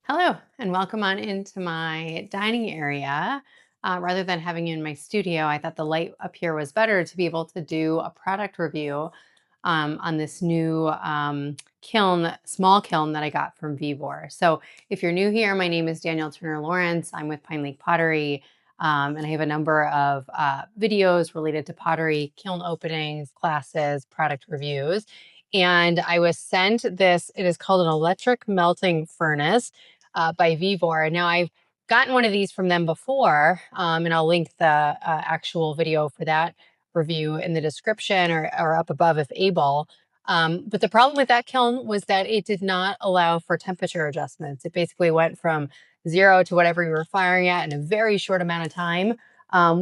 Hello, and welcome on into my dining area. Rather than having you in my studio, I thought the light up here was better to be able to do a product review on this new kiln, small kiln that I got from Vevor. So if you're new here, my name is Danielle Turner Lawrence. I'm with Pine Lake Pottery, and I have a number of videos related to pottery, kiln openings, classes, product reviews. And I was sent this, it is called an electric melting furnace by Vevor. Now, I've gotten one of these from them before, and I'll link the actual video for that review in the description or up above if able. But the problem with that kiln was that it did not allow for temperature adjustments. It basically went from 0 to whatever you were firing at in a very short amount of time,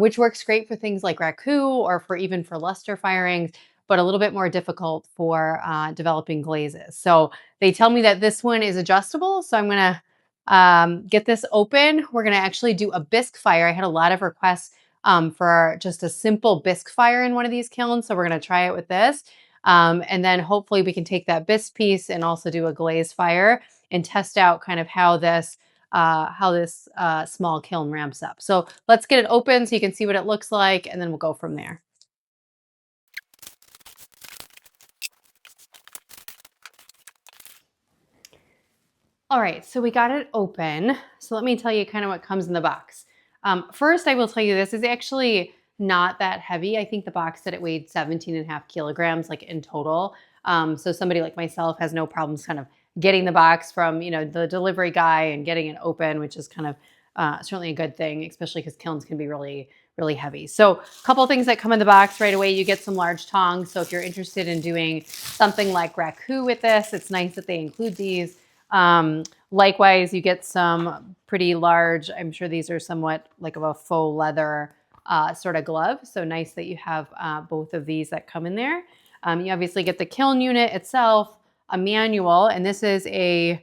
which works great for things like raku or for even for luster firings, but a little bit more difficult for developing glazes. So they tell me that this one is adjustable. So I'm going to get this open. We're going to actually do a bisque fire. I had a lot of requests for just a simple bisque fire in one of these kilns. So we're going to try it with this. And then hopefully we can take that bisque piece and also do a glaze fire and test out kind of how this small kiln ramps up. So let's get it open so you can see what it looks like, and then we'll go from there. All right, so we got it open. So let me tell you kind of what comes in the box. First, I will tell you this is actually not that heavy. I think the box said it weighed 17.5 kilograms, like in total. So somebody like myself has no problems kind of getting the box from, the delivery guy and getting it open, which is kind of certainly a good thing, especially because kilns can be really, really heavy. So a couple things that come in the box right away. You get some large tongs. So if you're interested in doing something like raku with this, it's nice that they include these. Likewise, you get some pretty large, I'm sure these are somewhat like of a faux leather sort of glove. So nice that you have both of these that come in there. You obviously get the kiln unit itself, a manual, and this is the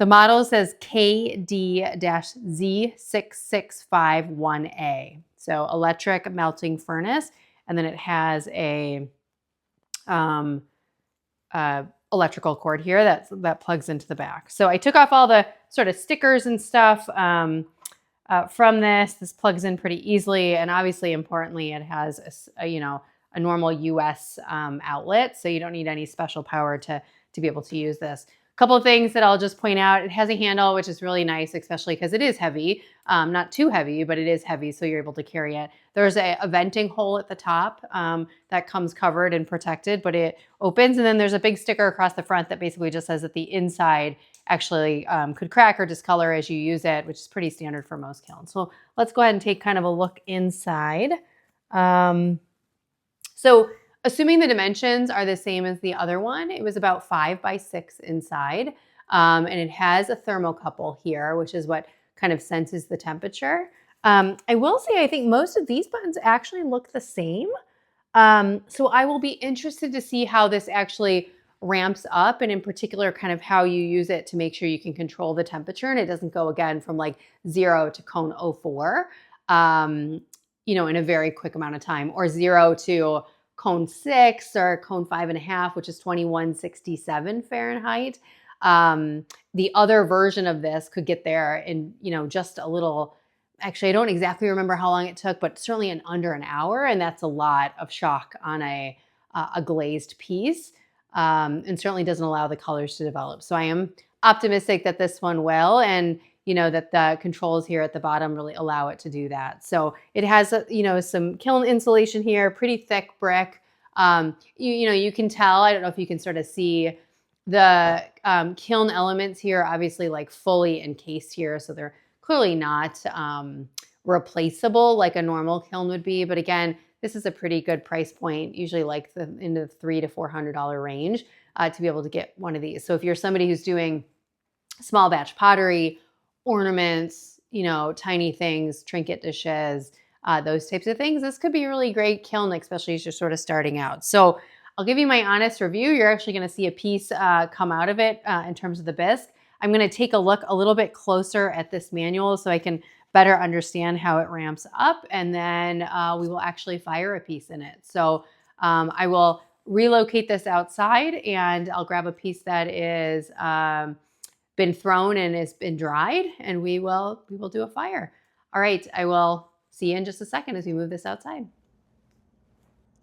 model says KD-Z6651A. So electric melting furnace. And then it has a electrical cord here that plugs into the back. So I took off all the sort of stickers and stuff from this. This plugs in pretty easily, and obviously, importantly, it has a normal US outlet, so you don't need any special power to be able to use this. A couple of things that I'll just point out. It has a handle, which is really nice, especially because it is heavy. Not too heavy, but it is heavy, so you're able to carry it. There's a venting hole at the top that comes covered and protected, but it opens, and then there's a big sticker across the front that basically just says that the inside actually could crack or discolor as you use it, which is pretty standard for most kilns. So let's go ahead and take kind of a look inside. So assuming the dimensions are the same as the other one, it was about 5 by 6 inside. And it has a thermocouple here, which is what kind of senses the temperature. I will say, I think most of these buttons actually look the same. So I will be interested to see how this actually ramps up, and in particular, kind of how you use it to make sure you can control the temperature and it doesn't go again from like 0 to cone 04, in a very quick amount of time, or 0 to cone 6 or cone 5.5, which is 2167 Fahrenheit. The other version of this could get there in, just a little. Actually, I don't exactly remember how long it took, but certainly in under an hour, and that's a lot of shock on a glazed piece, and certainly doesn't allow the colors to develop. So I am optimistic that this one will, and that the controls here at the bottom really allow it to do that. So it has some kiln insulation here, pretty thick brick. You can tell. I don't know if you can sort of see the kiln elements here, obviously like fully encased here, so they're clearly not replaceable like a normal kiln would be. But again, this is a pretty good price point, usually like in the $300 to $400 range to be able to get one of these. So if you're somebody who's doing small batch pottery, ornaments, tiny things, trinket dishes, those types of things, this could be a really great kiln, especially as you're sort of starting out. So I'll give you my honest review. You're actually going to see a piece come out of it in terms of the bisque. I'm going to take a look a little bit closer at this manual so I can better understand how it ramps up, and then we will actually fire a piece in it. So I will relocate this outside, and I'll grab a piece that is been thrown and it's been dried, and we will do a fire. All right, I will see you in just a second as we move this outside.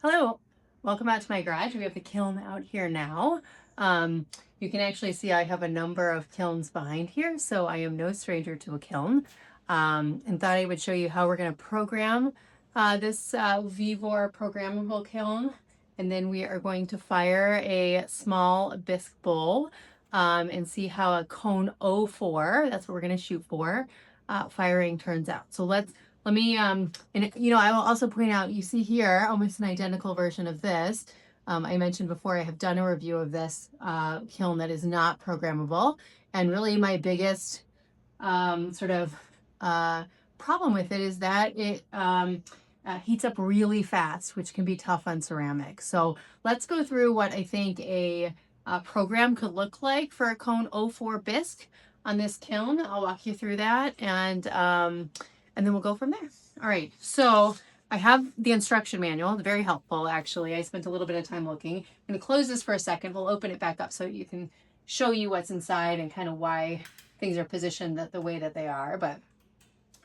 Hello, welcome out to my garage. We have the kiln out here now. You can actually see I have a number of kilns behind here, so I am no stranger to a kiln. And thought I would show you how we're going to program this Vevor programmable kiln. And then we are going to fire a small bisque bowl and see how a cone 04, that's what we're going to shoot for, firing turns out. So let me, and you know, I will also point out, you see here almost an identical version of this. I mentioned before I have done a review of this kiln that is not programmable. And really my biggest problem with it is that it heats up really fast, which can be tough on ceramic. So let's go through what I think a program could look like for a cone 04 bisque on this kiln. I'll walk you through that, and then we'll go from there. All right, so I have the instruction manual, very helpful actually. I spent a little bit of time looking. I'm going to close this for a second. We'll open it back up so you can show you what's inside and kind of why things are positioned the way that they are. But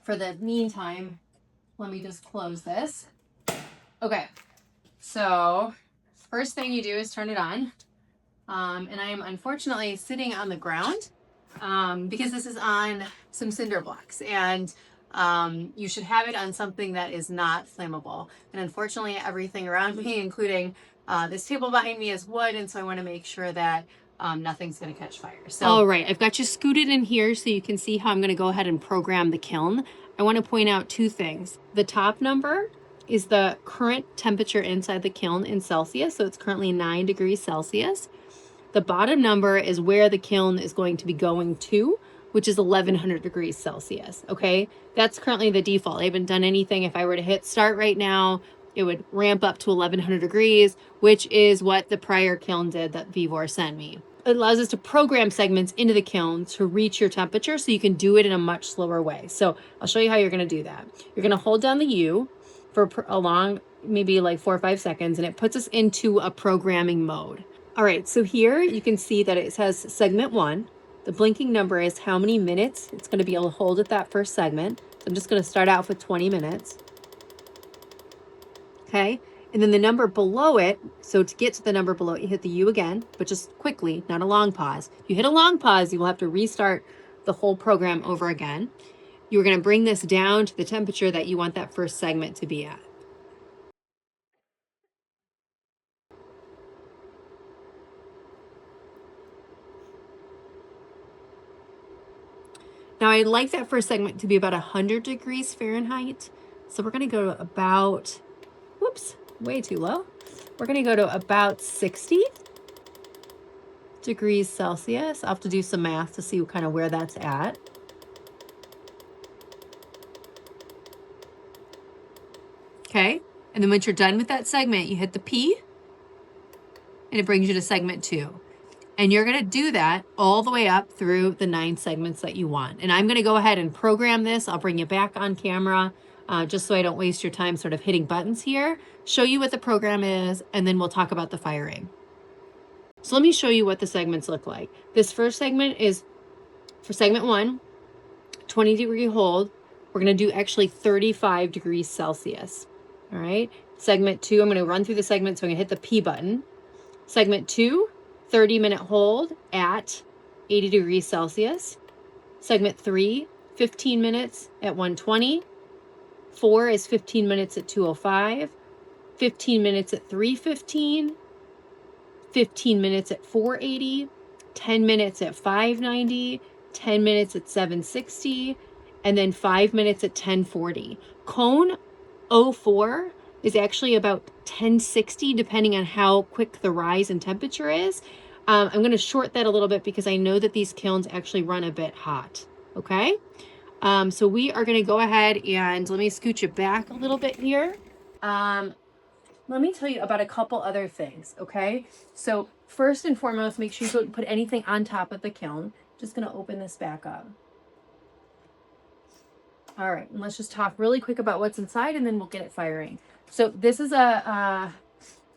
for the meantime, let me just close this. Okay, so first thing you do is turn it on. And I am unfortunately sitting on the ground because this is on some cinder blocks, and you should have it on something that is not flammable. And unfortunately, everything around me, including this table behind me, is wood, and so I want to make sure that nothing's going to catch fire. So, all right, I've got you scooted in here so you can see how I'm going to go ahead and program the kiln. I want to point out two things. The top number is the current temperature inside the kiln in Celsius, so it's currently 9 degrees Celsius. The bottom number is where the kiln is going to be going to, which is 1100 degrees Celsius, okay? That's currently the default. I haven't done anything. If I were to hit start right now, it would ramp up to 1100 degrees, which is what the prior kiln did that Vevor sent me. It allows us to program segments into the kiln to reach your temperature so you can do it in a much slower way. So I'll show you how you're gonna do that. You're gonna hold down the U for a long, maybe like 4 or 5 seconds, and it puts us into a programming mode. All right, so here you can see that it says segment 1. The blinking number is how many minutes it's going to be able to hold at that first segment. So I'm just going to start out with 20 minutes. Okay, and then the number below it, so to get to the number below it, you hit the U again, but just quickly, not a long pause. If you hit a long pause, you will have to restart the whole program over again. You're going to bring this down to the temperature that you want that first segment to be at. Now I'd like that first segment to be about 100 degrees Fahrenheit. So we're going to go to about, whoops, way too low. We're going to go to about 60 degrees Celsius. I'll have to do some math to see kind of where that's at. Okay, and then once you're done with that segment, you hit the P, and it brings you to segment 2. And you're going to do that all the way up through the 9 segments that you want. And I'm going to go ahead and program this. I'll bring you back on camera just so I don't waste your time sort of hitting buttons here, show you what the program is, and then we'll talk about the firing. So let me show you what the segments look like. This first segment is for segment 1, 20 degree hold. We're going to do actually 35 degrees Celsius. All right. Segment 2, I'm going to run through the segment, so I'm going to hit the P button. Segment 2, 30-minute hold at 80 degrees Celsius. Segment 3, 15 minutes at 120. 4 is 15 minutes at 205. 15 minutes at 315. 15 minutes at 480. 10 minutes at 590. 10 minutes at 760. And then 5 minutes at 1040. Cone 04 is actually about 1060, depending on how quick the rise in temperature is. I'm going to short that a little bit because I know that these kilns actually run a bit hot. Okay, so we are going to go ahead and let me scoot you back a little bit here. Let me tell you about a couple other things. Okay, so first and foremost, make sure you don't put anything on top of the kiln. Just going to open this back up. All right, and let's just talk really quick about what's inside, and then we'll get it firing. So this is a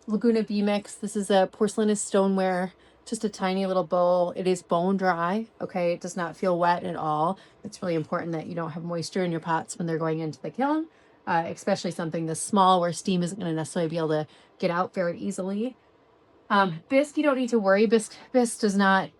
Laguna B mix. This is a porcelainous stoneware just a tiny little bowl. It is bone dry, okay? It does not feel wet at all. It's really important that you don't have moisture in your pots when they're going into the kiln, especially something this small where steam isn't going to necessarily be able to get out very easily. Bisque, you don't need to worry. Bisque does not,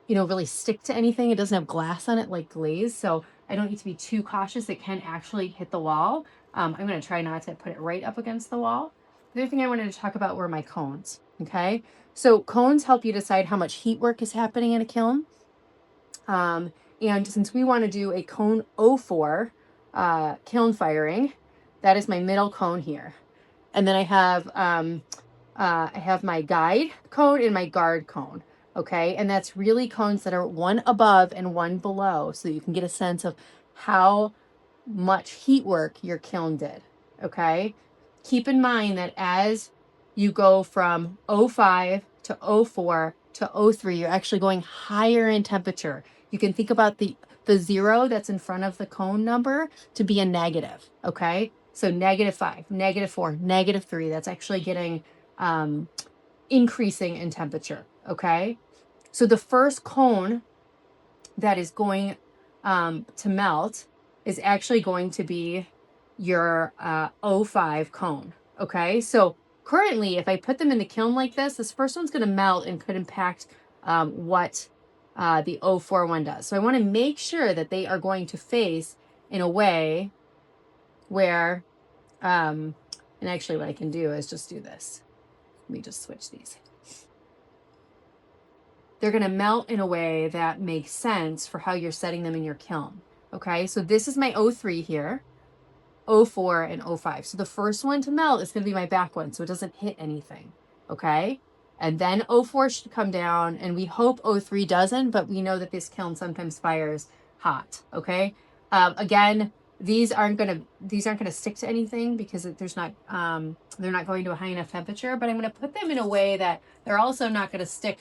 really stick to anything. It doesn't have glass on it like glaze, so I don't need to be too cautious. It can actually hit the wall. I'm going to try not to put it right up against the wall. The other thing I wanted to talk about were my cones, okay? So cones help you decide how much heat work is happening in a kiln. And since we want to do a cone 04 kiln firing, that is my middle cone here. And then I have my guide cone and my guard cone. Okay, and that's really cones that are one above and one below, so you can get a sense of how much heat work your kiln did. Okay, keep in mind that as you go from 05 to 04 to 03, you're actually going higher in temperature. You can think about the zero that's in front of the cone number to be a negative. Okay, so -5, -4, -3. That's actually getting increasing in temperature. Okay, so the first cone that is going to melt is actually going to be your 05 cone. Okay, so currently if I put them in the kiln like this first one's going to melt and could impact what the 04 one does. So I want to make sure that they are going to face in a way where, and actually what I can do is just do this. Let me just switch these. They're going to melt in a way that makes sense for how you're setting them in your kiln. Okay, so this is my 03 here, 04 and 05. So the first one to melt is going to be my back one, so it doesn't hit anything. Okay, and then 04 should come down, and we hope 03 doesn't, but we know that this kiln sometimes fires hot. Okay, again, these aren't gonna stick to anything because there's not they're not going to a high enough temperature. But I'm going to put them in a way that they're also not going to stick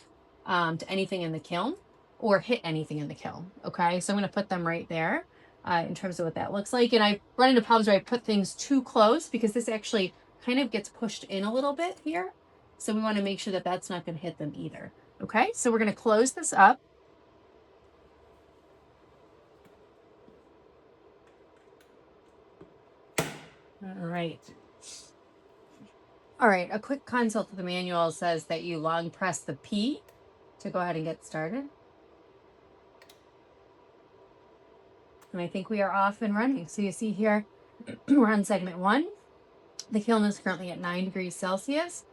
to anything in the kiln or hit anything in the kiln. Okay, so I'm going to put them right there in terms of what that looks like. And I run into problems where I put things too close because this actually kind of gets pushed in a little bit here. So we want to make sure that that's not going to hit them either. Okay, so we're going to close this up. All right. All right, a quick consult of the manual says that you long press the P to go ahead and get started. And I think we are off and running. So you see here, we're on segment 1. The kiln is currently at 9 degrees Celsius.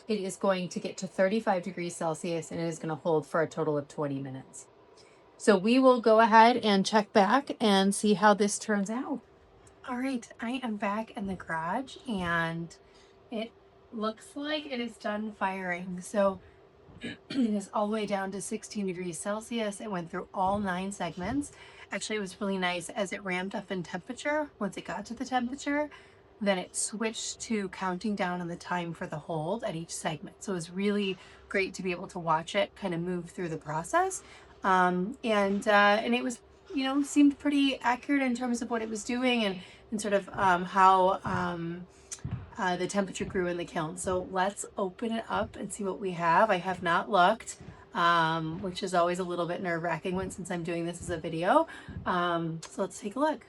It is going to get to 35 degrees Celsius and it is going to hold for a total of 20 minutes. So we will go ahead and check back and see how this turns out. All right, I am back in the garage and it looks like it is done firing. So it is all the way down to 16 degrees Celsius. It went through all 9 segments. Actually, it was really nice as it ramped up in temperature. Once it got to the temperature, then it switched to counting down on the time for the hold at each segment. So it was really great to be able to watch it kind of move through the process. And it was, seemed pretty accurate in terms of what it was doing and sort of how the temperature grew in the kiln. So let's open it up and see what we have. I have not looked, which is always a little bit nerve-wracking since I'm doing this as a video. So let's take a look.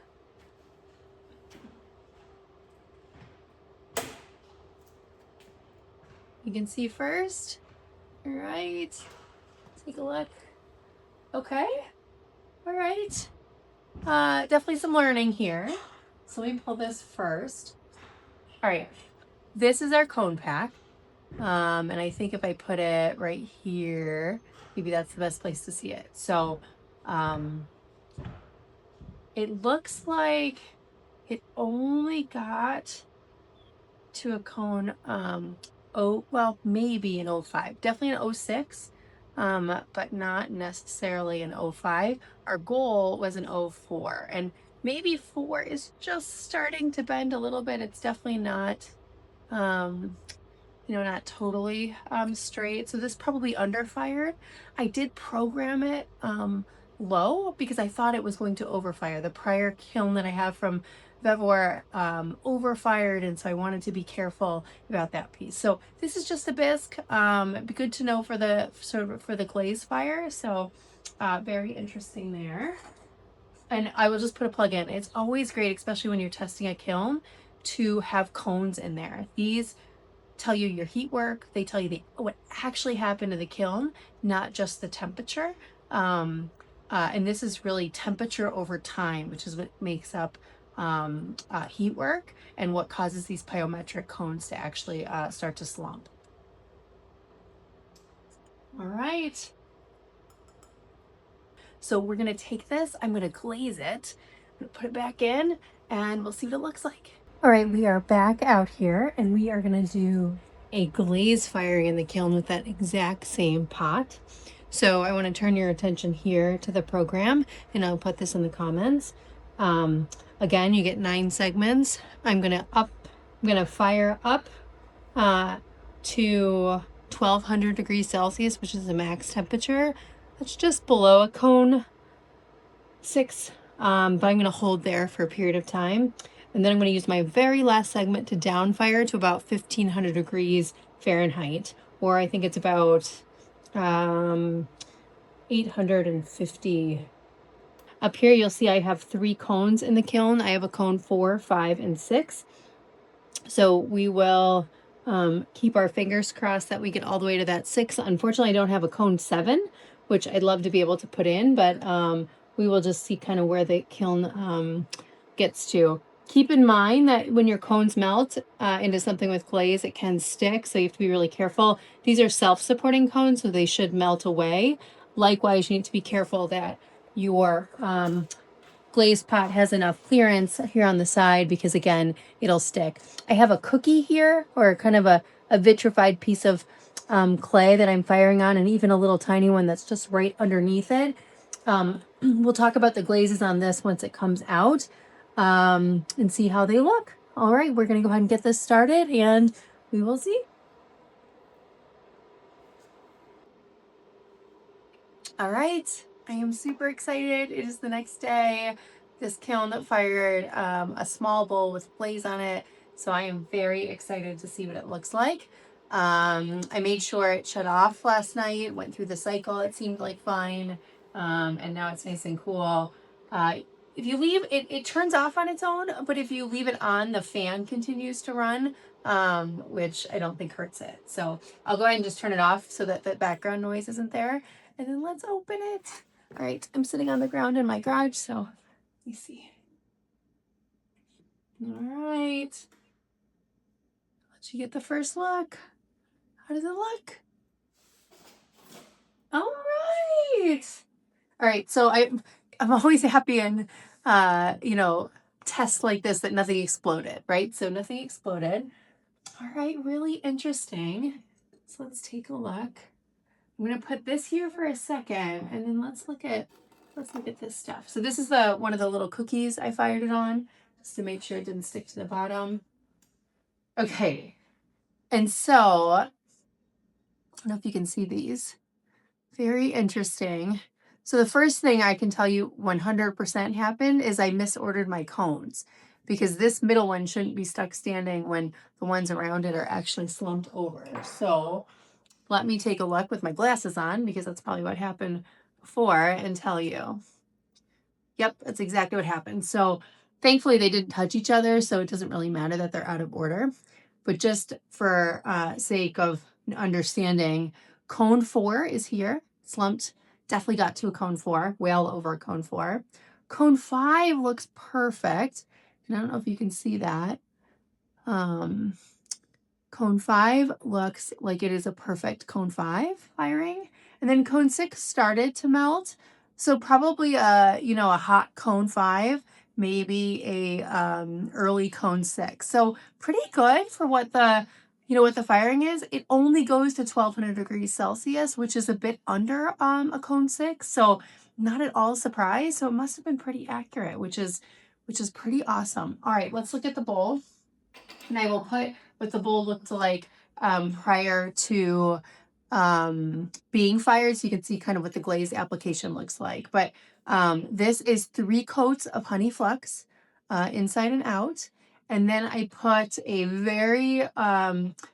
You can see first. All right, take a look. Okay, all right. Definitely some learning here. So let me pull this first. All right, this is our cone pack. And I think if I put it right here, maybe that's the best place to see it. So it looks like it only got to a cone, maybe an 05, definitely an 06, but not necessarily an 05. Our goal was an 04, and maybe 4 is just starting to bend a little bit. It's definitely not, not totally straight. So this probably underfired. I did program it low because I thought it was going to overfire. The prior kiln that I have from Vevor overfired, and so I wanted to be careful about that piece. So this is just a bisque. It'd be good to know for the for the glaze fire. So very interesting there. And I will just put a plug in. It's always great, especially when you're testing a kiln, to have cones in there. These tell you your heat work. They tell you what actually happened to the kiln, not just the temperature. And this is really temperature over time, which is what makes up heat work and what causes these plyometric cones to actually start to slump. All right. So we're gonna take this, I'm gonna glaze it, I'm gonna put it back in, and we'll see what it looks like. All right, we are back out here, and we are gonna do a glaze firing in the kiln with that exact same pot. So I wanna turn your attention here to the program, and I'll put this in the comments. Again, you get 9 segments. I'm gonna fire up to 1200 degrees Celsius, which is the max temperature. That's just below a cone 6, but I'm going to hold there for a period of time. And then I'm going to use my very last segment to down fire to about 1500 degrees Fahrenheit, or I think it's about 850. Up here, you'll see I have 3 cones in the kiln. I have a cone 4, 5, and 6. So we will keep our fingers crossed that we get all the way to that 6. Unfortunately, I don't have a cone 7, which I'd love to be able to put in, but we will just see kind of where the kiln gets to. Keep in mind that when your cones melt into something with glaze, it can stick, so you have to be really careful. These are self-supporting cones, so they should melt away. Likewise, you need to be careful that your glaze pot has enough clearance here on the side, because again, it'll stick. I have a cookie here, or kind of a vitrified piece of clay that I'm firing on, and even a little tiny one that's just right underneath it. We'll talk about the glazes on this once it comes out and see how they look. All right, we're gonna go ahead and get this started, and we will see. All right, I am super excited. It is the next day. This kiln fired a small bowl with glaze on it, so I am very excited to see what it looks like. I made sure it shut off last night, went through the cycle. It seemed like fine, and now it's nice and cool. If you leave it, it turns off on its own, but if you leave it on, the fan continues to run, which I don't think hurts it. So I'll go ahead and just turn it off so that the background noise isn't there. And then let's open it. All right, I'm sitting on the ground in my garage, so let me see. All right. Let you get the first look. How does it look? All right. All right, so I'm always happy in tests like this that nothing exploded, right? So nothing exploded. All right, really interesting. So let's take a look. I'm gonna put this here for a second, and then let's look at this stuff. So this is one of the little cookies I fired it on, just to make sure it didn't stick to the bottom. Okay, and so I don't know if you can see these. Very interesting. So the first thing I can tell you 100% happened is I misordered my cones, because this middle one shouldn't be stuck standing when the ones around it are actually slumped over. So let me take a look with my glasses on, because that's probably what happened before, and tell you. Yep, that's exactly what happened. So thankfully they didn't touch each other, so it doesn't really matter that they're out of order. But just for sake of understanding, cone 4 is here, slumped, definitely got to a cone 4, well over a cone 4. Cone 5 looks perfect, and I don't know if you can see that. Cone 5 looks like it is a perfect cone 5 firing. And then cone 6 started to melt. So probably a hot cone 5, maybe a early cone 6. So pretty good for what the firing is. It only goes to 1200 degrees Celsius, which is a bit under a cone 6. So not at all surprised. So it must have been pretty accurate, which is pretty awesome. All right, let's look at the bowl. And I will put what the bowl looked like prior to being fired, so you can see kind of what the glaze application looks like. But this is 3 coats of honey flux, inside and out. And then I put a very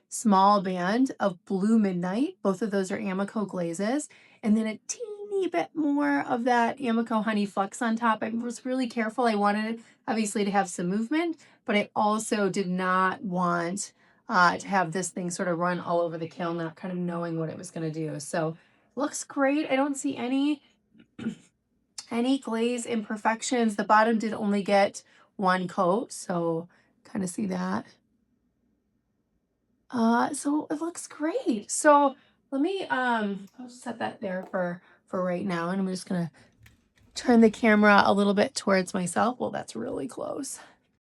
small band of blue midnight. Both of those are Amico glazes. And then a teeny bit more of that Amico honey flux on top. I was really careful. I wanted it obviously to have some movement, but I also did not want to have this thing sort of run all over the kiln, not kind of knowing what it was going to do. So looks great. I don't see any glaze imperfections. The bottom did only get 1 coat, so kind of see that. So it looks great. So let me I'll set that there for right now, and I'm just gonna turn the camera a little bit towards myself. Well, that's really close.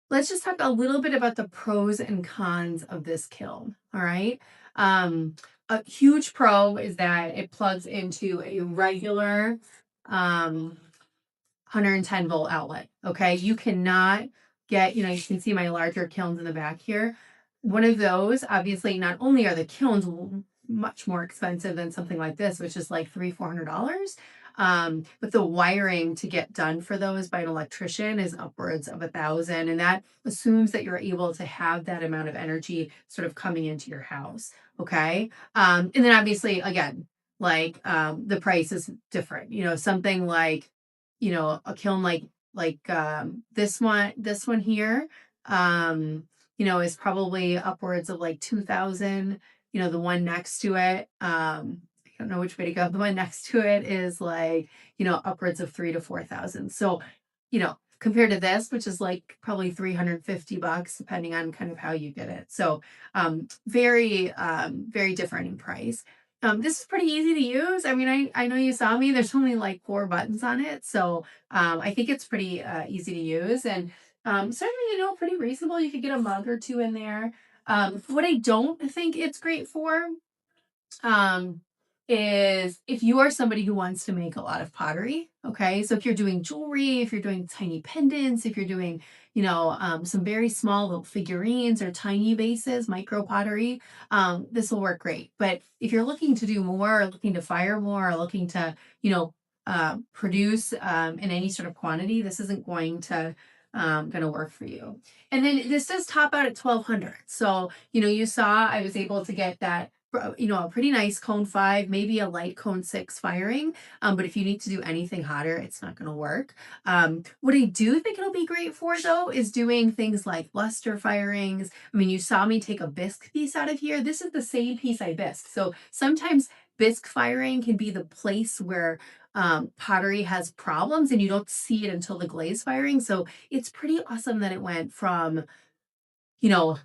Let's just talk a little bit about the pros and cons of this kiln. All right. A huge pro is that it plugs into a regular 110-volt outlet. Okay. You cannot get, you can see my larger kilns in the back here. One of those, obviously, not only are the kilns much more expensive than something like this, which is like $300-400. But the wiring to get done for those by an electrician is upwards of 1,000. And that assumes that you're able to have that amount of energy sort of coming into your house. Okay. And then obviously, again, like the price is different. Something like a kiln like this one here, is probably upwards of like 2,000. The one next to it, I don't know which way to go. The one next to it is like, upwards of 3 to 4,000. So, compared to this, which is like probably $350, depending on kind of how you get it. So, very different in price. This is pretty easy to use. I mean, I know you saw me. There's only like 4 buttons on it, so I think it's pretty easy to use, and certainly pretty reasonable. You could get a mug or two in there. What I don't think it's great for um, is if you are somebody who wants to make a lot of pottery. Okay. So if you're doing jewelry, if you're doing tiny pendants, if you're doing, some very small little figurines or tiny vases, micro pottery, this will work great. But if you're looking to do more, or looking to fire more, or looking to, produce in any sort of quantity, this isn't going to work for you. And then this does top out at 1,200. So, you saw I was able to get that a pretty nice cone 5, maybe a light cone 6 firing. But if you need to do anything hotter, it's not going to work. What I do think it'll be great for, though, is doing things like luster firings. I mean, you saw me take a bisque piece out of here. This is the same piece I bisque. So sometimes bisque firing can be the place where pottery has problems and you don't see it until the glaze firing. So it's pretty awesome that it went from, you know,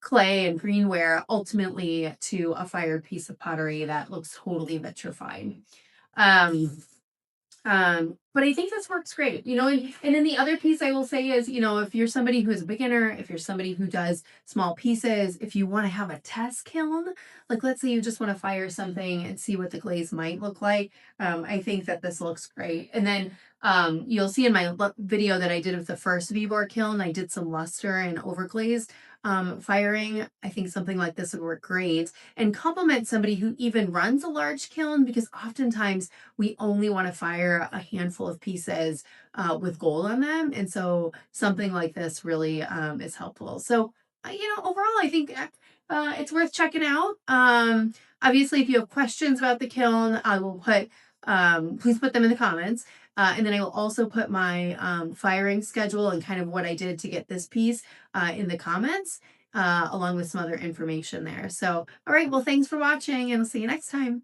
clay and greenware ultimately to a fired piece of pottery that looks totally vitrified. Um, but I think this works great, and then the other piece I will say is, if you're somebody who's a beginner, if you're somebody who does small pieces, if you want to have a test kiln, like let's say you just want to fire something and see what the glaze might look like, I think that this looks great. And then you'll see in my video that I did with the first Vevor kiln, I did some luster and overglazed firing. I think something like this would work great and complement somebody who even runs a large kiln, because oftentimes we only want to fire a handful of pieces with gold on them. And so something like this really is helpful. So, overall, I think it's worth checking out. Obviously, if you have questions about the kiln, I will please put them in the comments. And then I will also put my firing schedule and kind of what I did to get this piece in the comments, along with some other information there. So, all right, well, thanks for watching, and I'll see you next time.